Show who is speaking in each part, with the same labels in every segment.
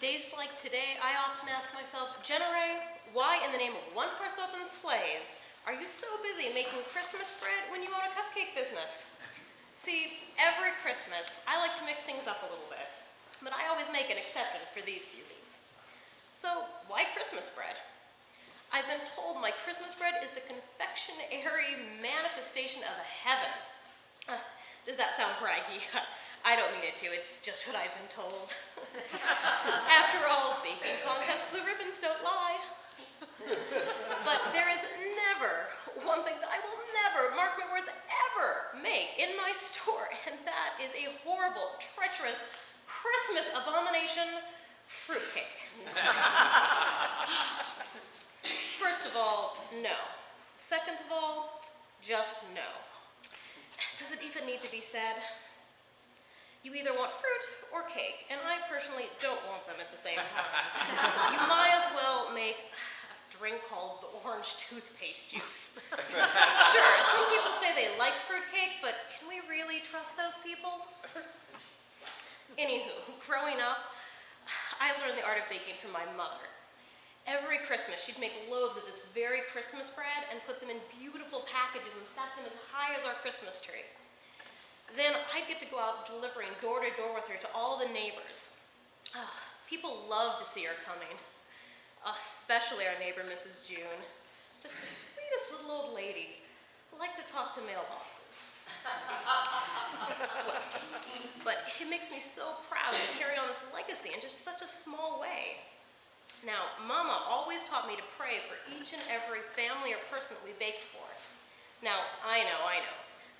Speaker 1: Days like today, I often ask myself, Jenna-Ray, why in the name of one-horse open sleighs are you so busy making Christmas bread when you own a cupcake business? See, every Christmas, I like to mix things up a little bit, but I always make an exception for these beauties. So, why Christmas bread? I've been told my Christmas bread is the confectionery manifestation of heaven. Does that sound braggy? I don't mean it to, it's just what I've been told. After all, baking contests, blue ribbons don't lie. But there is never one thing that I will never, mark my words, ever make in my store, and that is a horrible, treacherous, Christmas abomination, fruitcake. First of all, no. Second of all, just no. Does it even need to be said? You either want fruit or cake, and I personally don't want them at the same time. You might as well make a drink called orange toothpaste juice. Sure, some people say they like fruit cake, but can we really trust those people? Anywho, growing up, I learned the art of baking from my mother. Every Christmas, she'd make loaves of this very Christmas bread and put them in beautiful packages and set them as high as our Christmas tree. Then I'd get to go out delivering door to door with her to all the neighbors. People love to see her coming, especially our neighbor, Mrs. June. Just the sweetest little old lady who liked to talk to mailboxes. But it makes me so proud to carry on this legacy in just such a small way. Now, Mama always taught me to pray for each and every family or person that we baked for. Now, I know.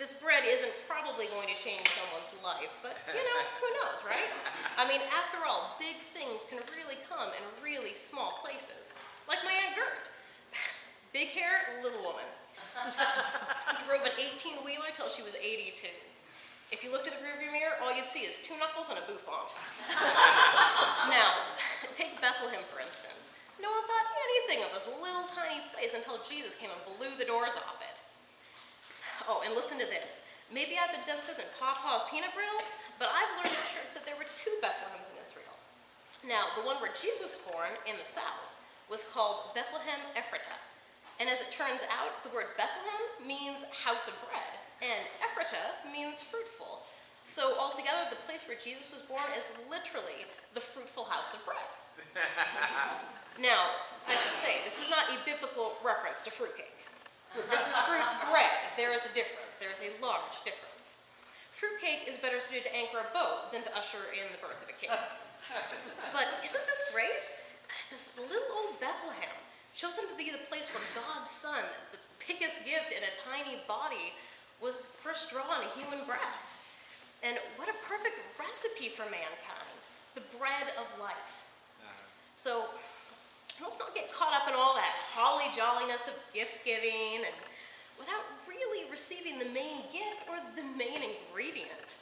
Speaker 1: This bread isn't probably going to change someone's life, but, who knows, right? I mean, after all, big things can really come in really small places. Like my Aunt Gert. Big hair, little woman. Drove an 18-wheeler till she was 82. If you looked at the rearview mirror, all you'd see is 2 knuckles and a bouffant. Now, take Bethlehem, for instance. No one thought anything of this little tiny place until Jesus came and blew the doors off it. Oh, and listen to this. Maybe I've been denser than Papa's peanut brittle, but I've learned at church that there were 2 Bethlehems in Israel. Now, the one where Jesus was born in the south was called Bethlehem Ephratah. And as it turns out, the word Bethlehem means house of bread, and Ephratah means fruitful. So altogether, the place where Jesus was born is literally the fruitful house of bread. Now, I should say, this is not a biblical reference to fruitcake. This is fruit bread. There is a difference. There is a large difference. Fruitcake is better suited to anchor a boat than to usher in the birth of a king. But isn't this great? This little old Bethlehem, chosen to be the place where God's Son, the biggest gift in a tiny body, was first drawn a human breath. And what a perfect recipe for mankind, the bread of life. So let's not get caught up in all that holly jolliness of gift giving and without really receiving the main gift or the main ingredient.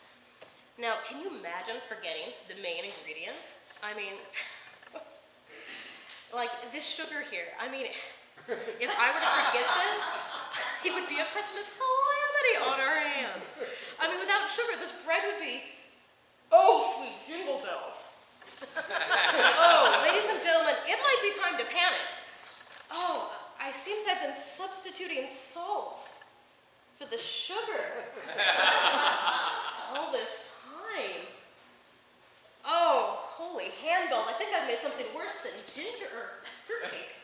Speaker 1: Now, can you imagine forgetting the main ingredient? I mean, like this sugar here. I mean, if I were to forget this, it would be a Christmas calamity on our hands. I mean, without sugar, this bread would be, oh, sweet jingle bells. Oh, ladies and gentlemen, it might be time to panic. Oh, I seem to have been substituting salt for the sugar all this time. Oh, holy handbell, I think I've made something worse than ginger or fruitcake.